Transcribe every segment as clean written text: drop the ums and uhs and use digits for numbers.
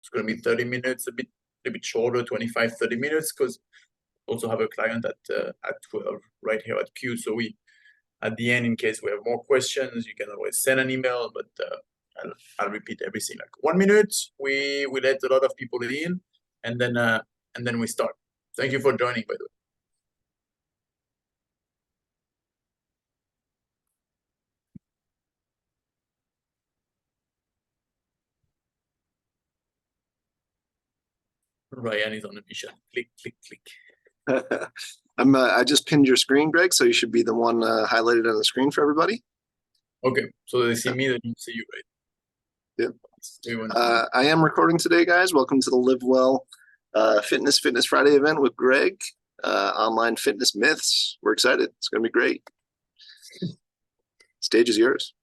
It's going to be 30 minutes, a bit shorter, 25, 30 minutes, because also have a client at 12 right here at Q. So at the end, in case we have more questions, you can always send an email, but I'll repeat everything. Like 1 minute, we let a lot of people in, and then we start. Thank you for joining, by the way. Ryan is on a mission. Click, click, click. I just pinned your screen, Greg, so you should be the one highlighted on the screen for everybody. Okay, so they see me, they don't see you, right? Yeah. I am recording today, guys. Welcome to the Live+Well Fitness Friday event with Greg. Online fitness myths. We're excited. It's going to be great. Stage is yours.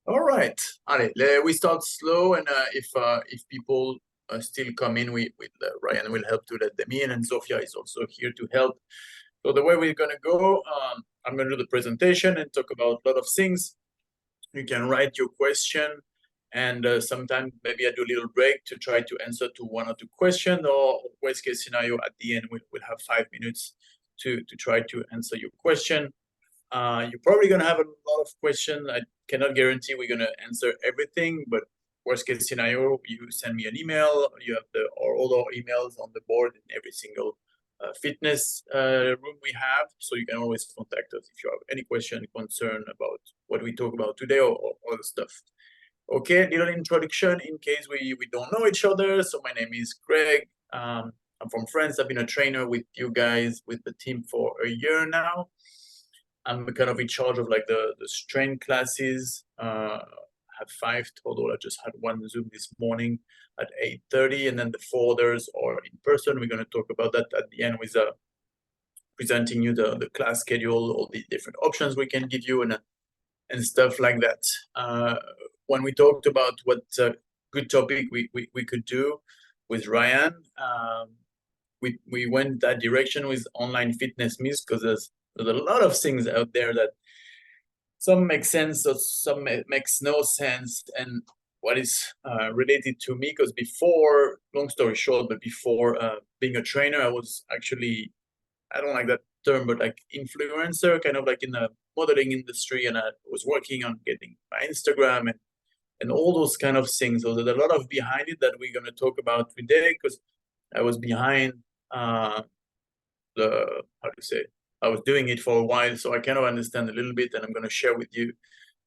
All right. Allez, we start slow, and if people still come in, Ryan will help to let them in, and Sofia is also here to help. So the way we're going to go, I'm going to do the presentation and talk about a lot of things. You can write your question, and sometimes maybe I do a little break to try to answer to 1 or 2 questions, or worst case scenario, at the end, we'll have 5 minutes to try to answer your question. You're probably going to have a lot of questions. I cannot guarantee we're going to answer everything, but worst case scenario, you send me an email. You have all our emails on the board in every single fitness room we have. So you can always contact us if you have any question, concern about what we talk about today or other stuff. Okay, little introduction in case we don't know each other. So my name is Greg. I'm from France. I've been a trainer with you guys, with the team for a year now. I'm kind of in charge of like the strength classes. I have 5 total. I just had 1 Zoom this morning at 8:30, and then the 4 others are in person. We're going to talk about that at the end with presenting you the class schedule, all the different options we can give you, and stuff like that. When we talked about what good topic we could do with Ryan, we went that direction with online fitness myths, because there's a lot of things out there that some make sense or some makes no sense. And what is related to me, because before, long story short, but before being a trainer, I was actually, I don't like that term, but like influencer, kind of like in the modeling industry, and I was working on getting my Instagram and all those kind of things. So there's a lot of behind it that we're going to talk about today, because I was behind I was doing it for a while, so I kind of understand a little bit, and I'm going to share with you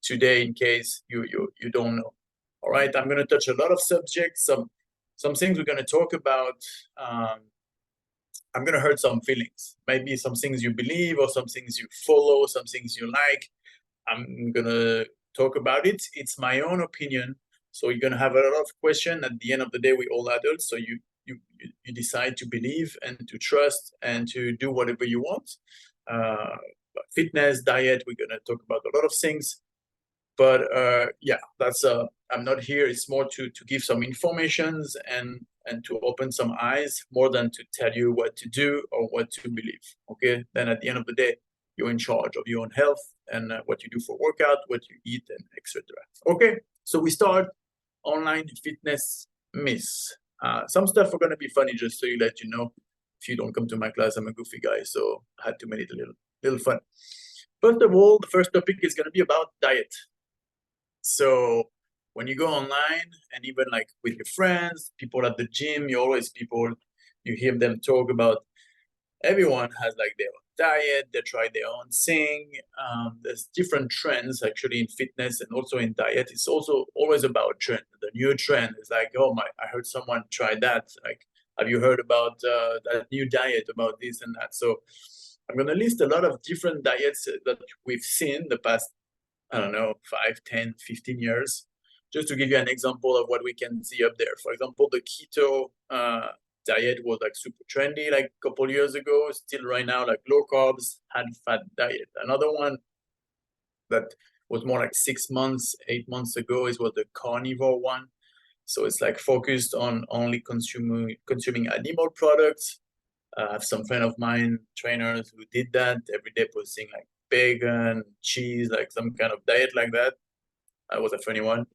today in case you don't know. All right, I'm going to touch a lot of subjects, some things we're going to talk about. I'm going to hurt some feelings, maybe some things you believe or some things you follow, some things you like. I'm going to talk about it. It's my own opinion, so you're going to have a lot of questions. At the end of the day, we're all adults, so you decide to believe and to trust and to do whatever you want. Fitness, diet, we're going to talk about a lot of things. But yeah, that's I'm not here. It's more to give some informations and to open some eyes, more than to tell you what to do or what to believe. Okay, then at the end of the day, you're in charge of your own health and what you do for workout, what you eat, and etc. Okay, so we start online fitness myths. Some stuff are going to be funny, just so you let you know. If you don't come to my class, I'm a goofy guy, so I had to make it a little fun. First of all, the first topic is going to be about diet. So when you go online, and even like with your friends, people at the gym, you hear them talk about, everyone has like their own diet, they try their own thing. There's different trends actually in fitness and also in diet. It's also always about trend. The new trend is like, oh my, I heard someone try that. Like, have you heard about that new diet, about this and that? So I'm going to list a lot of different diets that we've seen the past, I don't know, 5, 10, 15 years, just to give you an example of what we can see up there. For example, the keto diet was like super trendy like a couple years ago. Still right now, like low carbs, high fat diet. Another one that was more like 6 months, 8 months ago was the carnivore one. So it's like focused on only consuming animal products. I have some friend of mine, trainers, who did that every day, posting like bacon, cheese, like some kind of diet like that. That was a funny one.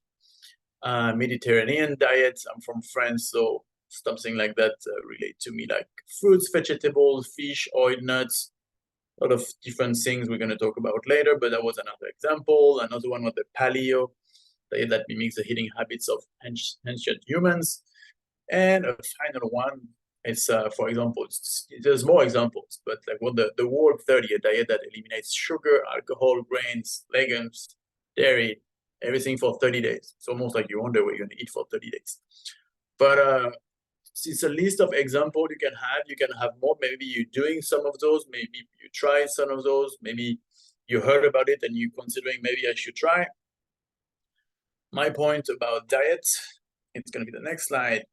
Mediterranean diet. I'm from France, so something like that relate to me, like fruits, vegetables, fish, oil, nuts, a lot of different things we're going to talk about later, but that was another example. Another one was the paleo diet that mimics the eating habits of ancient humans. And a final one is, for example, there's more examples, but like what the Word 30, a diet that eliminates sugar, alcohol, grains, legumes, dairy, everything for 30 days. It's almost like you wonder what you're going to eat for 30 days. But it's a list of examples you can have. You can have more. Maybe you're doing some of those. Maybe you try some of those. Maybe you heard about it and you're considering maybe I should try. My point about diet, it's going to be the next slide.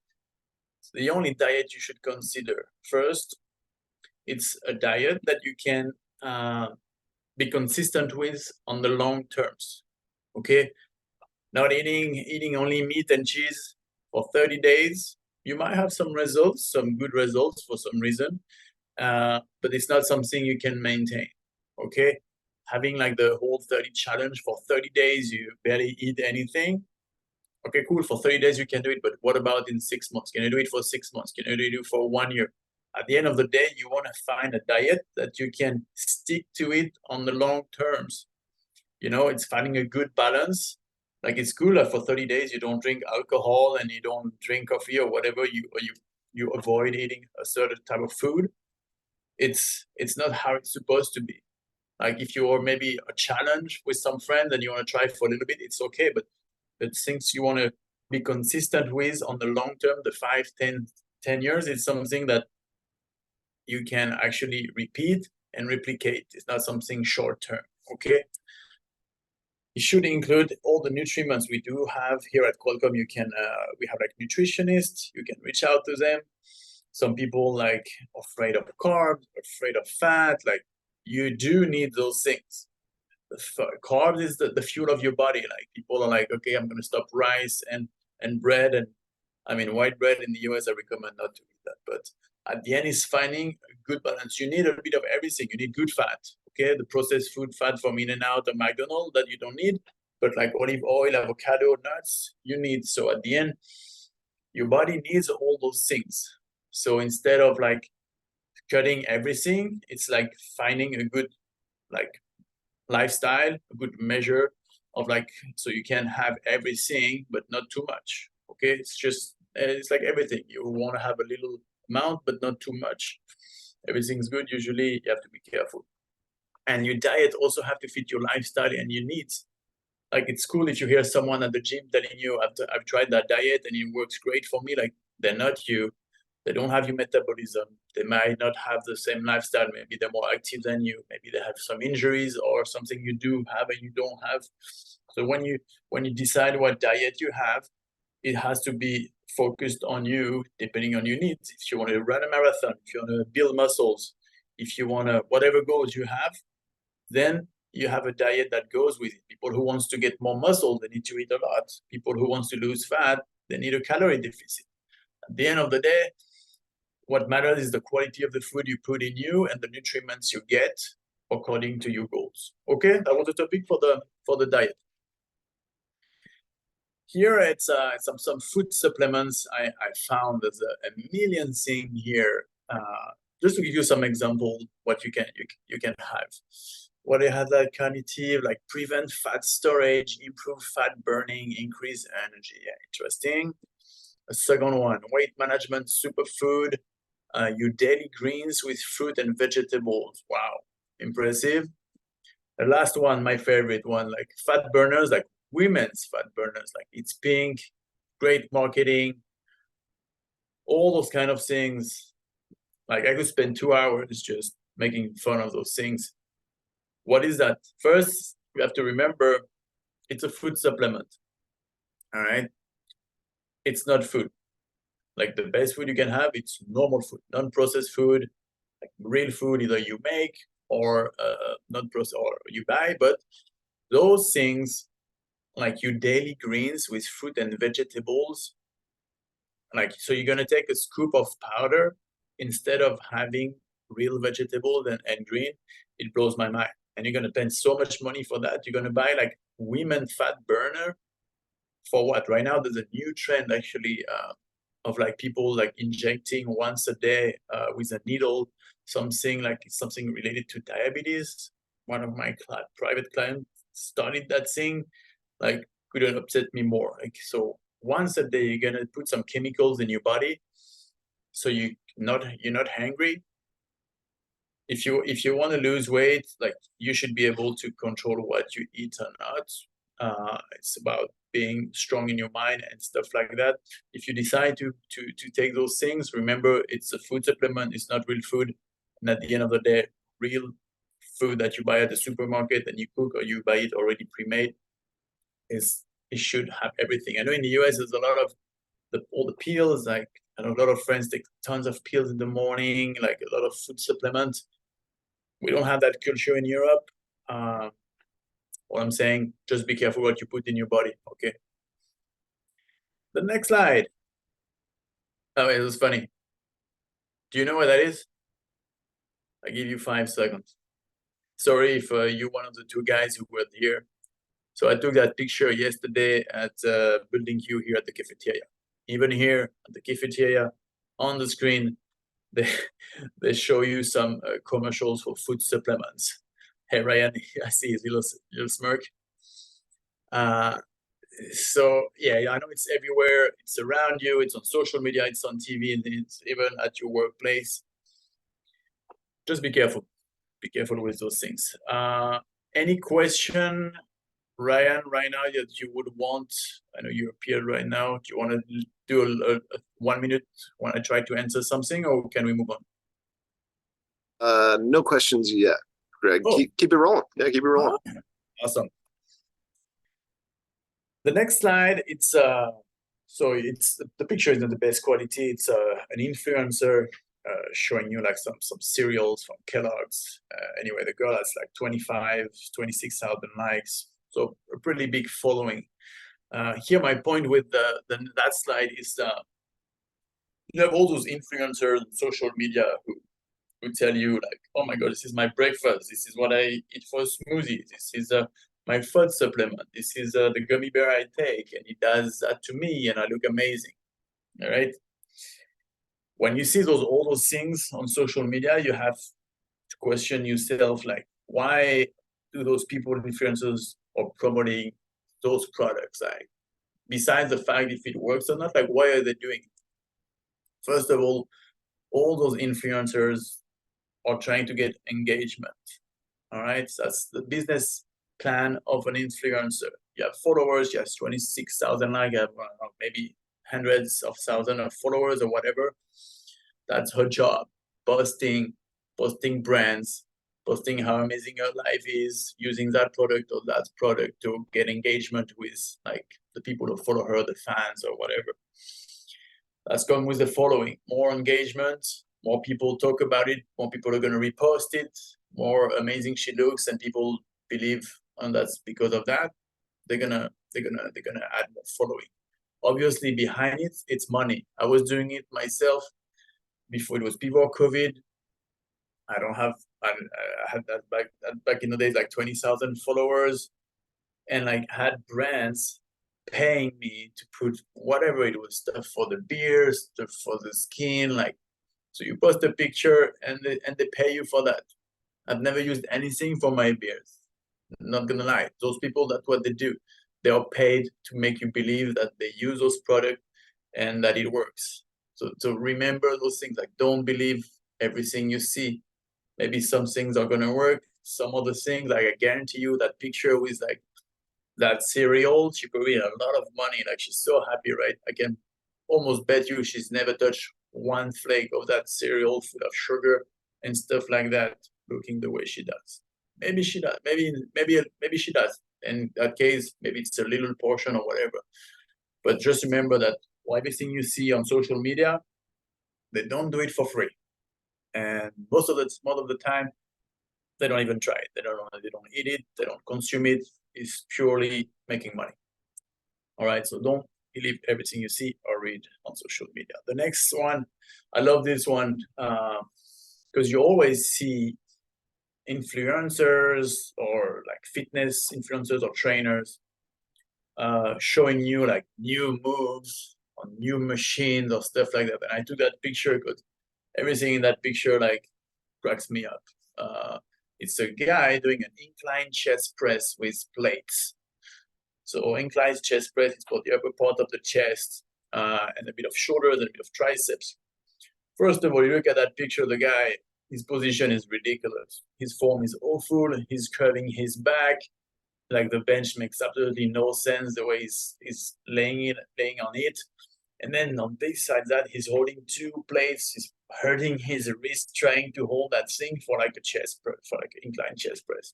It's the only diet you should consider. First, it's a diet that you can be consistent with on the long terms. Okay, not eating only meat and cheese for 30 days. You might have some results, some good results for some reason, but it's not something you can maintain. Okay, having like the whole 30 challenge for 30 days, you barely eat anything. Okay, cool. For 30 days, you can do it. But what about in 6 months? Can you do it for 6 months? Can you do it for 1 year? At the end of the day, you want to find a diet that you can stick to it on the long terms. You know, it's finding a good balance. Like it's cool that for 30 days, you don't drink alcohol and you don't drink coffee or whatever, you avoid eating a certain type of food. It's not how it's supposed to be. Like if you're maybe a challenge with some friends and you want to try for a little bit, it's okay. But things you want to be consistent with on the long term, the 5, 10 years, it's something that you can actually repeat and replicate. It's not something short term, okay? It should include all the nutriments we do have here at Qualcomm. You can, we have like nutritionists, you can reach out to them. Some people like afraid of carbs, afraid of fat, like you do need those things. Carbs is the fuel of your body. Like people are like, okay, I'm going to stop rice and bread. And I mean, white bread in the US, I recommend not to eat that. But at the end, is finding a good balance. You need a bit of everything. You need good fat. Okay, the processed food fat from In-N-Out or McDonald's that you don't need, but like olive oil, avocado, nuts, you need. So at the end, your body needs all those things. So instead of like cutting everything, it's like finding a good like lifestyle, a good measure of like, so you can have everything, but not too much. Okay, it's like everything. You want to have a little amount, but not too much. Everything's good. Usually you have to be careful. And your diet also have to fit your lifestyle and your needs. Like it's cool if you hear someone at the gym telling you, I've tried that diet and it works great for me. Like they're not you. They don't have your metabolism. They might not have the same lifestyle. Maybe they're more active than you. Maybe they have some injuries or something you do have and you don't have. So when you decide what diet you have, it has to be focused on you, depending on your needs. If you want to run a marathon, if you want to build muscles, if you want to, whatever goals you have, then you have a diet that goes with it. People who wants to get more muscle, they need to eat a lot. People who wants to lose fat, they need a calorie deficit. At the end of the day, what matters is the quality of the food you put in you and the nutriments you get according to your goals. Okay, that was the topic for the diet. Here it's some food supplements I found. There's a million things here. Just to give you some example, what you can have. What it has like cognitive, like prevent fat storage, improve fat burning, increase energy. Yeah, interesting. A second one, weight management superfood. Your daily greens with fruit and vegetables. Wow, impressive. The last one, my favorite one, like fat burners, like women's fat burners, like it's pink, great marketing, all those kind of things. Like I could spend 2 hours just making fun of those things. What is that? First, you have to remember it's a food supplement. All right. It's not food. Like the best food you can have, it's normal food, non-processed food, like real food either you make or not processed or you buy. But those things, like your daily greens with fruit and vegetables, like so you're gonna take a scoop of powder instead of having real vegetables and green. It blows my mind. And you're gonna spend so much money for that. You're gonna buy like women fat burner for what? Right now, there's a new trend actually of like people like injecting once a day with a needle, something related to diabetes. One of my private clients started that thing, like couldn't upset me more. Like, so once a day, you're gonna put some chemicals in your body, so you're not hungry. If you want to lose weight, like you should be able to control what you eat or not. It's about being strong in your mind and stuff like that. If you decide to take those things, remember it's a food supplement. It's not real food. And at the end of the day, real food that you buy at the supermarket and you cook, or you buy it already pre-made, it should have everything. I know in the US there's a lot of all the pills. Like I know a lot of friends take tons of pills in the morning, like a lot of food supplements. We don't have that culture in Europe. What I'm saying, just be careful what you put in your body, okay? The next slide. Oh, it was funny. Do you know what that is? I give you 5 seconds. Sorry if you're one of the 2 guys who were here. So I took that picture yesterday at Building Q here at the cafeteria. Even here at the cafeteria, on the screen, they show you some commercials for food supplements. Hey Ryan, I see his little smirk. So yeah, I know it's everywhere. It's around you. It's on social media. It's on TV, and it's even at your workplace. Just be careful. Be careful with those things. Any question, Ryan, right now that you would want? I know you appeared right now. Do you want to do a 1 minute? Want to try to answer something, or can we move on? No questions yet, Greg. Oh. Keep it rolling. Yeah, keep it rolling. Awesome. The next slide, it's so it's the picture is not the best quality. It's an influencer showing you like some cereals from Kellogg's. Anyway, the girl has like 26,000 likes, so a pretty big following. Here, my point with that slide is you have all those influencers on social media who tell you like, oh my God, this is my breakfast. This is what I eat for a smoothie. This is my food supplement. This is the gummy bear I take, and it does that to me, and I look amazing. All right. When you see all those things on social media, you have to question yourself, like, why do those people, influencers, are promoting those products? Like, besides the fact if it works or not, like, why are they doing it? First of all those influencers are trying to get engagement. All right, so that's the business plan of an influencer. You have followers, you have 26,000 likes, you have maybe hundreds of thousands of followers or whatever. That's her job, posting brands, posting how amazing her life is, using that product or that product to get engagement with like the people who follow her, the fans or whatever. That's come with the following: more engagement, more people talk about it, more people are going to repost it, more amazing she looks, and people believe, and that's because of that they're gonna add more following. Obviously, behind it, it's money. I was doing it myself before it was before COVID. I had that back in the days, like 20,000 followers, and like had brands paying me to put whatever it was, stuff for the beers, stuff for the skin, like, so you post a picture and they pay you for that. I've never used anything for my beers. Not gonna lie, those people, that's what they do. They are paid to make you believe that they use those products and that it works. So remember those things. Like, don't believe everything you see. Maybe some things are gonna work. Some other things, like I guarantee you, that picture with like that cereal, she probably had a lot of money. Like, she's so happy, right? I can almost bet you she's never touched one flake of that cereal full of sugar and stuff like that, looking the way she does. Maybe she does. Maybe she does. In that case, maybe it's a little portion or whatever. But just remember that everything you see on social media, they don't do it for free. And most of the time, they don't even try it. They don't eat it. They don't consume it. It's purely making money. All right. So don't believe everything you see or read on social media. The next one, I love this one because you always see influencers or like fitness influencers or trainers showing you like new moves on new machines or stuff like that. And I took that picture because everything in that picture like cracks me up. It's a guy doing an incline chest press with plates. So incline chest press is for the upper part of the chest and a bit of shoulders and a bit of triceps. First of all, you look at that picture, the guy, his position is ridiculous. His form is awful. He's curving his back. Like the bench makes absolutely no sense the way he's laying on it. And then on this side that he's holding two plates, he's hurting his wrist trying to hold that thing for like a chest press, for like an incline chest press.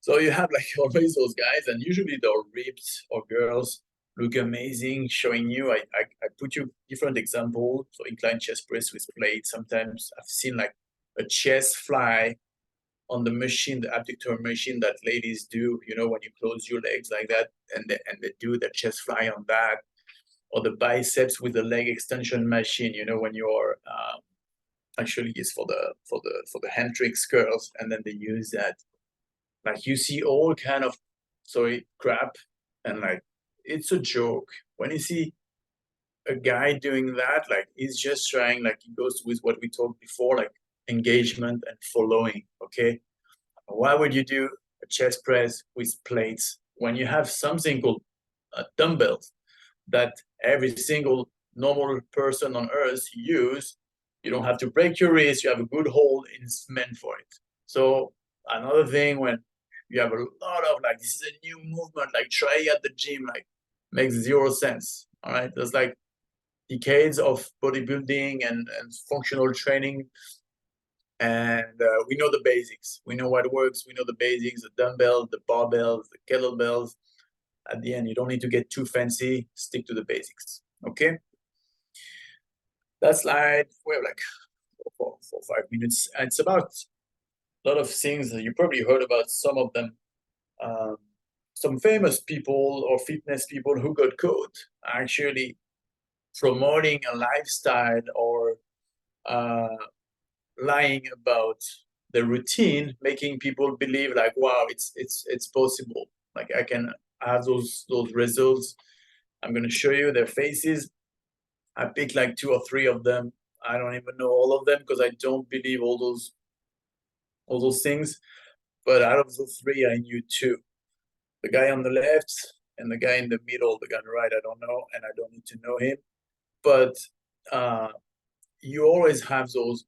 So you have like always those guys, and usually they're ripped or girls look amazing, showing you. I put you different examples. So incline chest press with plates. Sometimes I've seen like a chest fly on the machine, the abductor machine that ladies do, you know, when you close your legs like that, and they do the chest fly on that, or the biceps with the leg extension machine, you know, when you're actually it's for the hamstring curls, and then they use that. Like you see all kind of crap, and like it's a joke when you see a guy doing that. Like he's just trying, like it goes with what we talked before, like engagement and following. Okay, why would you do a chest press with plates when you have something called dumbbells that every single normal person on earth use? You don't have to break your wrist. You have a good hold, and it's meant for it. So another thing, when you have a lot of like, this is a new movement, like try at the gym, like makes zero sense. All right, there's like decades of bodybuilding and functional training, and we know the basics. We know what works. We know the basics: the dumbbells, the barbells, the kettlebells. At the end, you don't need to get too fancy. Stick to the basics. Okay. That slide, we have like 5 minutes. And it's about a lot of things that you probably heard about. Some of them. Some famous people or fitness people who got caught actually promoting a lifestyle or lying about the routine, making people believe like, wow, it's possible. Like I can have those results. I'm gonna show you their faces. I picked like 2 or 3 of them. I don't even know all of them because I don't believe all those things. But out of those 3, I knew 2. The guy on the left and the guy in the middle. The guy on the right, I don't know, and I don't need to know him. But you always have those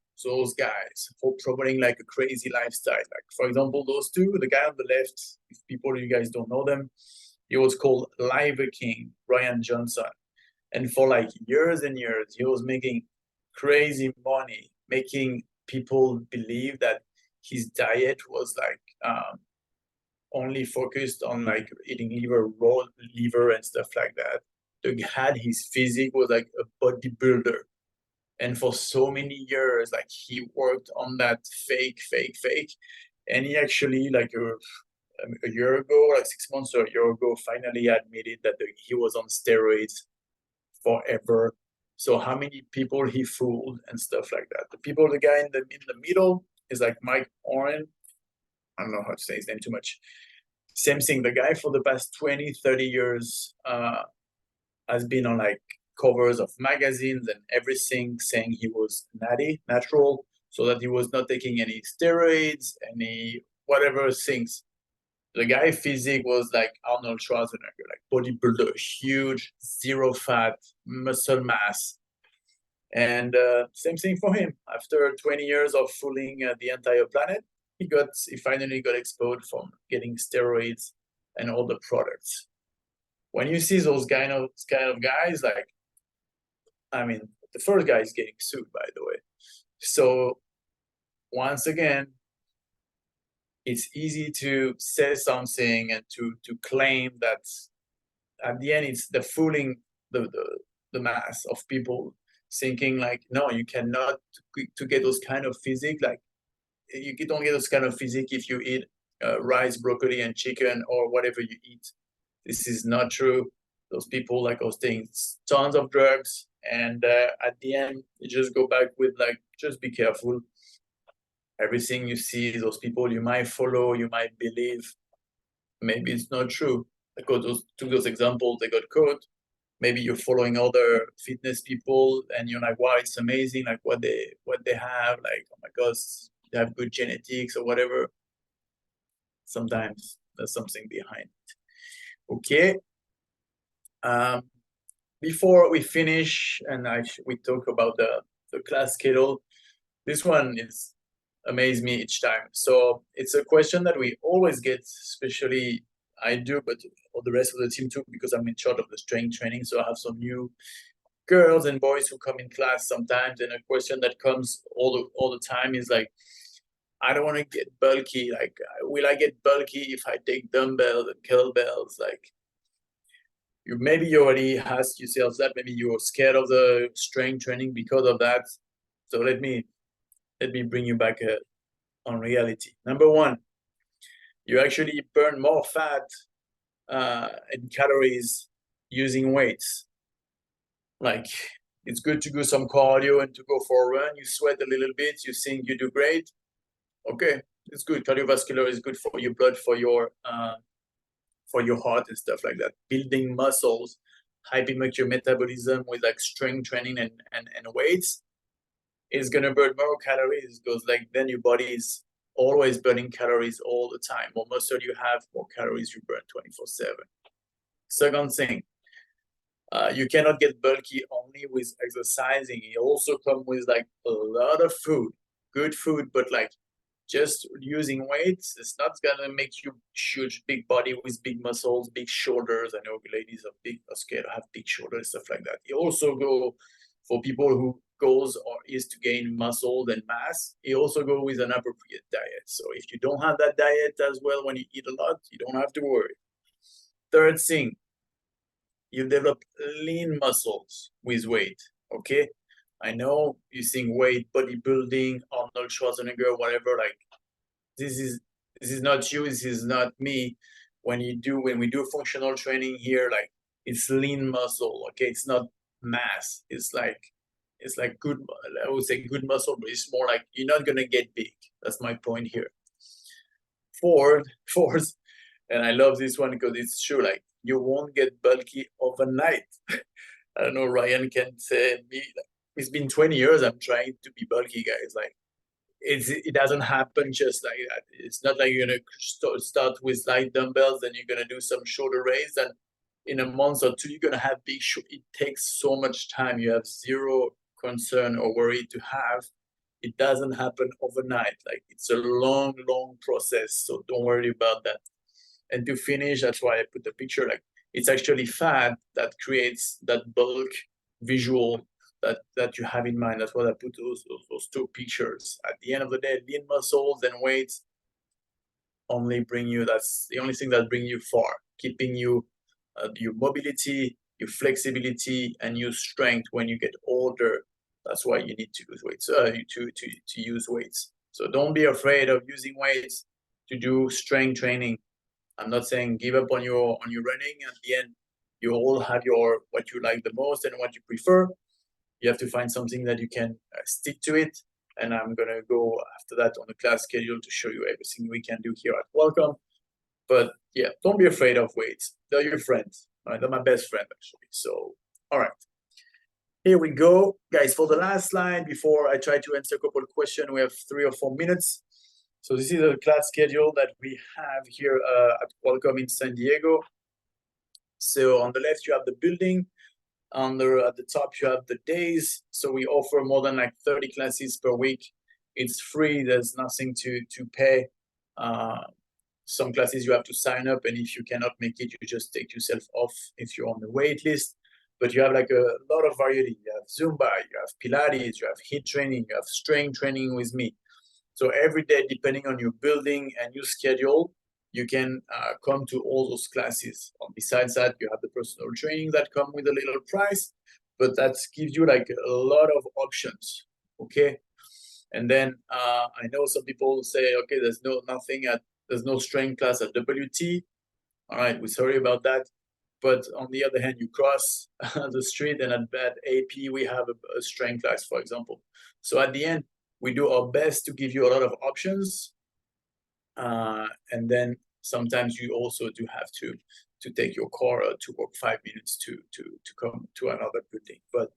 guys for promoting like a crazy lifestyle. Like for example, those 2, the guy on the left, if you guys don't know them, he was called Live King, Brian Johnson. And for like years and years, he was making crazy money, making people believe that his diet was like only focused on like eating raw liver and stuff like that. His physique was like a bodybuilder. And for so many years, like he worked on that fake. And he actually, like a year ago, like 6 months or a year ago, finally admitted that he was on steroids forever. So how many people he fooled and stuff like that. The guy in the middle is like Mike Oren. I don't know how to say his name too much. Same thing. The guy for the past 20, 30 years has been on like covers of magazines and everything, saying he was natural, so that he was not taking any steroids, any whatever things. The guy physique was like Arnold Schwarzenegger, like bodybuilder, huge, zero fat, muscle mass. And same thing for him. After 20 years of fooling the entire planet, he finally got exposed from getting steroids and all the products. When you see those kind of guys, like, I mean, the first guy is getting sued, by the way. So once again, it's easy to say something and to claim that at the end it's the fooling the mass of people, thinking like, no, you cannot to get those kind of physique. Like you don't get those kind of physique if you eat rice, broccoli, and chicken or whatever you eat. This is not true. Those people like are taking tons of drugs, and at the end you just go back with like, just be careful. Everything you see, those people you might follow, you might believe, maybe it's not true. I took those examples, they got caught. Maybe you're following other fitness people and you're like, wow, it's amazing, like what they have, like, oh my gosh, they have good genetics or whatever. Sometimes there's something behind it. Okay. Before we finish and we talk about the class schedule, this one is amazed me each time. So it's a question that we always get, especially I do, but all the rest of the team too, because I'm in charge of the strength training. So I have some new girls and boys who come in class sometimes, and a question that comes all the time is like, I don't want to get bulky. Like, will I get bulky if I take dumbbells and kettlebells? Like, you already asked yourself that. Maybe you're scared of the strength training because of that. So let me bring you back on reality. Number one, you actually burn more fat and calories using weights. Like, it's good to do some cardio and to go for a run. You sweat a little bit. You think you do great. Okay, it's good. Cardiovascular is good for your blood, for your heart and stuff like that. Building muscles, hyping up your metabolism with like strength training and weights is gonna burn more calories, because like then your body is always burning calories all the time. More muscle you have, more calories you burn 24/7. Second thing, you cannot get bulky only with exercising. It also comes with like a lot of food, good food, but like just using weights, it's not gonna make you huge, big body with big muscles, big shoulders. I know ladies are scared to have big shoulders, stuff like that. It also go for people who goes or is to gain muscle and mass. It also go with an appropriate diet. So if you don't have that diet as well, when you eat a lot, you don't have to worry. Third thing, you develop lean muscles with weight. Okay, I know you think weight, bodybuilding, Arnold Schwarzenegger, whatever. Like, this is not you. This is not me. When we do functional training here, like, it's lean muscle. Okay, it's not mass. It's like good. I would say good muscle, but it's more like you're not gonna get big. That's my point here. Fourth, and I love this one because it's true. Like, you won't get bulky overnight. I don't know, Ryan can say me. Like, it's been 20 years I'm trying to be bulky, guys. Like, it doesn't happen just like that. It's not like you're gonna start with light dumbbells, then you're gonna do some shoulder raise, and in a month or two you're gonna have big it takes so much time. You have zero concern or worry to have. It doesn't happen overnight. Like, it's a long process, so don't worry about that. And to finish, that's why I put the picture. Like, it's actually fat that creates that bulk visual that you have in mind. That's why I put those two pictures. At the end of the day, lean muscles and weights only bring you. That's the only thing that bring you far, keeping you your mobility, your flexibility, and your strength when you get older. That's why you need to use weights. To use weights. So don't be afraid of using weights to do strength training. I'm not saying give up on your running. At the end, you all have what you like the most and what you prefer. You have to find something that you can stick to it. And I'm gonna go after that on the class schedule to show you everything we can do here at Welcome. But yeah, don't be afraid of weights. They're your friends. Right? They're my best friend, actually. So, all right. Here we go. Guys, for the last slide, before I try to answer a couple of questions, we have 3 or 4 minutes. So this is a class schedule that we have here at Welcome in San Diego. So on the left, you have the building. At the top, you have the days. So we offer more than like 30 classes per week. It's free. There's nothing to pay. Some classes you have to sign up, and if you cannot make it, you just take yourself off if you're on the wait list. But you have like a lot of variety. You have Zumba, you have Pilates, you have HIIT training, you have strength training with me. So every day, depending on your building and your schedule, you can come to all those classes. Besides that, you have the personal training that come with a little price, but that gives you like a lot of options. Okay. And then I know some people say, okay, there's no strength class at WT. All right, we're sorry about that. But on the other hand, you cross the street and at AP, we have a strength class, for example. So at the end, we do our best to give you a lot of options. And then sometimes you also do have to to take your car to walk 5 minutes to come to another building. But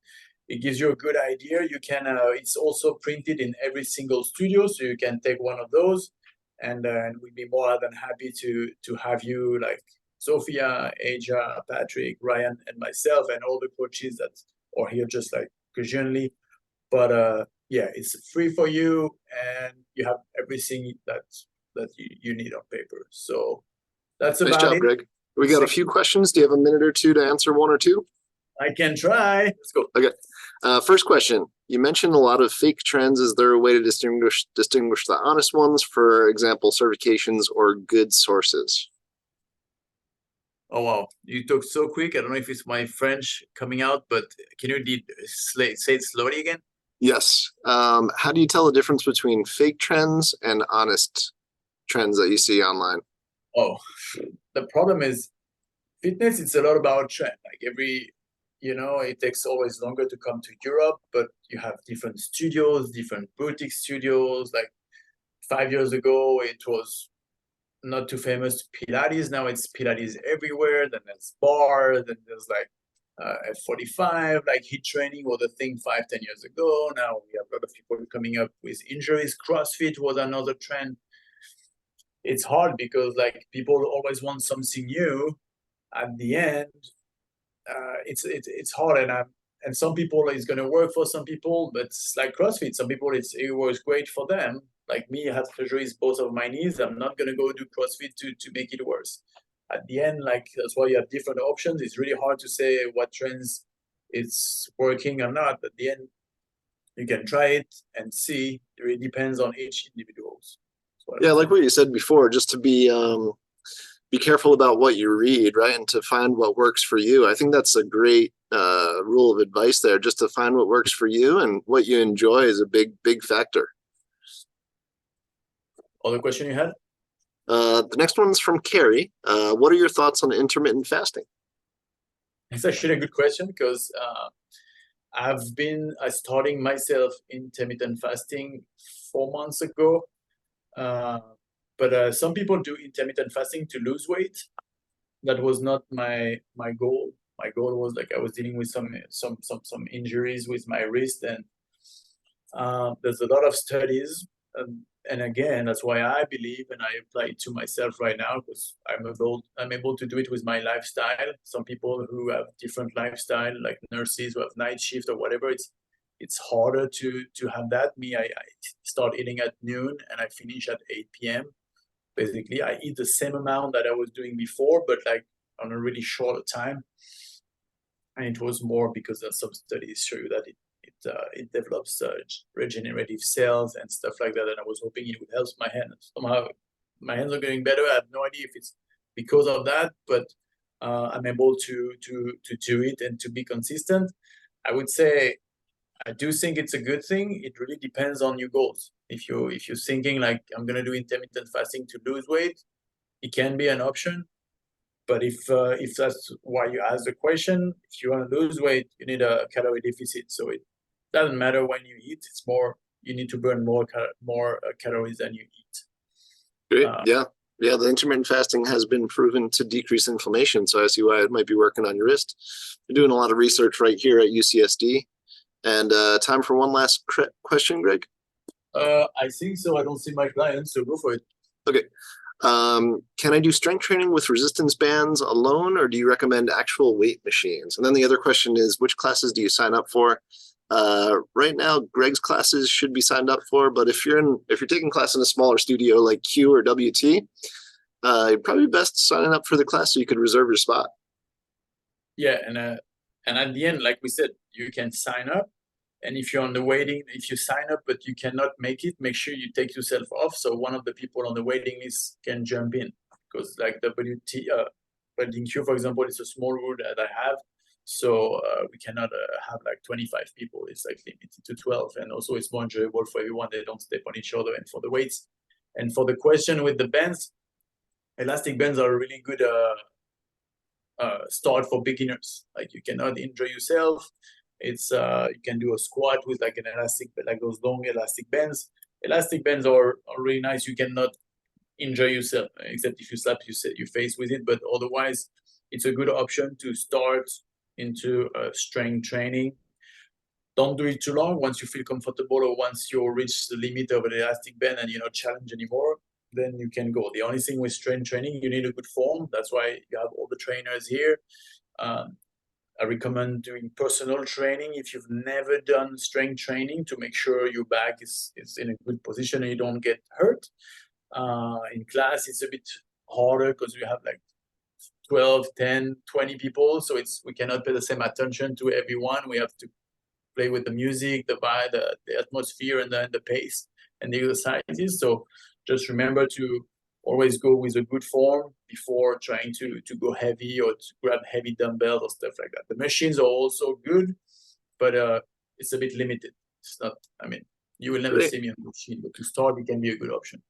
it gives you a good idea. You can it's also printed in every single studio, so you can take one of those, and we'd be more than happy to have you, like Sophia, Aja, Patrick, Ryan, and myself, and all the coaches that are here just like occasionally. But yeah, it's free for you, and you have everything that you need on paper. So that's Nice about job, it. Greg. We got a few questions. Do you have a minute or two to answer one or two? I can try. Let's go. Okay. First question. You mentioned a lot of fake trends. Is there a way to distinguish the honest ones, for example, certifications or good sources? Oh wow, you talk so quick. I don't know if it's my French coming out, but can you say it slowly again? Yes. How do you tell the difference between fake trends and honest trends that you see online? Oh, the problem is fitness. It's a lot about trend. Like it takes always longer to come to Europe, but you have different studios, different boutique studios. Like 5 years ago, it was not too famous Pilates. Now it's Pilates everywhere. Then there's bar. Then there's like F45, like HIIT training was a thing 5-10 years ago. Now we have a lot of people coming up with injuries. CrossFit was another trend. It's hard because like people always want something new. At the end, it's hard, and some people it's going to work for some people, but it's like CrossFit. Some people it was great for them. Like me, I had surgeries both of my knees. I'm not going to go do CrossFit to make it worse. At the end, like that's why you have different options. It's really hard to say what trends it's working or not. At the end, you can try it and see. It really depends on each individuals. Yeah, like what you said before, just to be careful about what you read, right? And to find what works for you. I think that's a great rule of advice there, just to find what works for you, and what you enjoy is a big factor. Other question you had? The next one's from Carrie. What are your thoughts on intermittent fasting? It's actually a good question because I've been starting myself intermittent fasting 4 months ago. But some people do intermittent fasting to lose weight. That was not my goal. My goal was like I was dealing with some injuries with my wrist, and there's a lot of studies, and again that's why I believe and I apply it to myself right now, because I'm able to do it with my lifestyle. Some people who have different lifestyle, like nurses who have night shift or whatever, it's harder to have that. Me, I start eating at noon and I finish at 8 p.m. Basically, I eat the same amount that I was doing before, but like on a really shorter time. And it was more because some studies show you that it develops regenerative cells and stuff like that. And I was hoping it would help my hands. Somehow, my hands are getting better. I have no idea if it's because of that, but I'm able to do it and to be consistent. I would say I do think it's a good thing. It really depends on your goals. If you're thinking like I'm gonna do intermittent fasting to lose weight, it can be an option. But if that's why you ask the question, if you want to lose weight, you need a calorie deficit. So it doesn't matter when you eat. It's more you need to burn more calories than you eat. Great. Yeah. The intermittent fasting has been proven to decrease inflammation. So I see why it might be working on your wrist. We're doing a lot of research right here at UCSD. And time for one last question, Greg? I think so. I don't see my clients, so go for it. Okay. Can I do strength training with resistance bands alone, or do you recommend actual weight machines? And then the other question is, which classes do you sign up for? Right now, Greg's classes should be signed up for, but if you're taking class in a smaller studio like Q or WT, you're probably best signing up for the class so you could reserve your spot. Yeah, and at the end, like we said, you can sign up. And if you're on the waiting, if you sign up but you cannot make it, make sure you take yourself off so one of the people on the waiting list can jump in. Because like Welding Q, for example, it's a small room that I have, so we cannot have like 25 people. It's like limited to 12, and also it's more enjoyable for everyone. They don't step on each other. And for the weights, and for the question with the bands, elastic bands are a really good start for beginners. Like you cannot injure yourself. It's you can do a squat with like an elastic, like those long elastic bands. Elastic bands are really nice. You cannot injure yourself except if you slap your face with it, but otherwise it's a good option to start into strength training. Don't do it too long. Once you feel comfortable or once you reach the limit of the elastic band and you're not challenged anymore, then you can go. The only thing with strength training, you need a good form. That's why you have all the trainers here. I recommend doing personal training if you've never done strength training, to make sure your back is in a good position and you don't get hurt. In class, it's a bit harder because we have like 12, 10, 20 people. So we cannot pay the same attention to everyone. We have to play with the music, the vibe, the atmosphere, and the pace and the exercises. So just remember to always go with a good form before trying to go heavy or to grab heavy dumbbells or stuff like that. The machines are also good, but it's a bit limited. It's not, I mean, you will never see me on the machine, but to start, it can be a good option.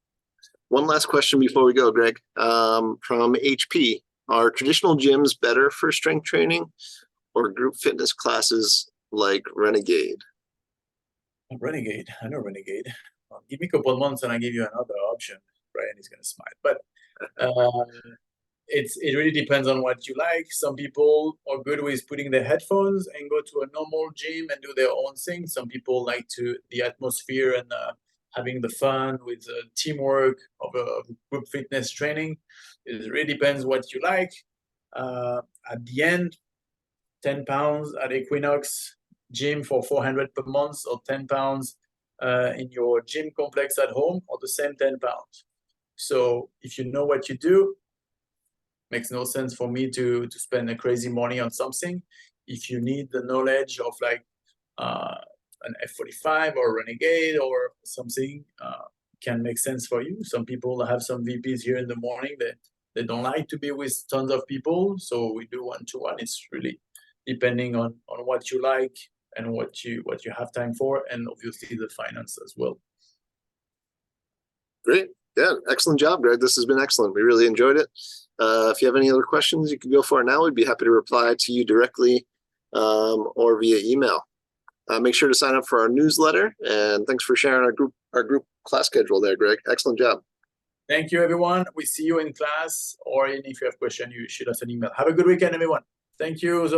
One last question before we go, Greg, from HP. Are traditional gyms better for strength training or group fitness classes like Renegade? Renegade, I know Renegade. Well, give me a couple of months and I'll give you another option. Brian is going to smile. But it really depends on what you like. Some people are good with putting their headphones and go to a normal gym and do their own thing. Some people like the atmosphere and having the fun with teamwork of a group fitness training. It really depends what you like. At the end, 10 pounds at Equinox gym for 400 per month, or 10 pounds in your gym complex at home, or the same 10 pounds. So if you know what you do, makes no sense for me to spend a crazy money on something. If you need the knowledge of like an F45 or Renegade or something, can make sense for you. Some people have some VPs here in the morning that they don't like to be with tons of people, so we do one-to-one. It's really depending on what you like and what you have time for, and obviously the finance as well. Great. Yeah, excellent job, Greg. This has been excellent. We really enjoyed it. If you have any other questions, you can go for it now. We'd be happy to reply to you directly or via email. Make sure to sign up for our newsletter, and thanks for sharing our group class schedule there, Greg. Excellent job. Thank you, everyone. We see you in class, or if you have questions, you shoot us an email. Have a good weekend, everyone. Thank you.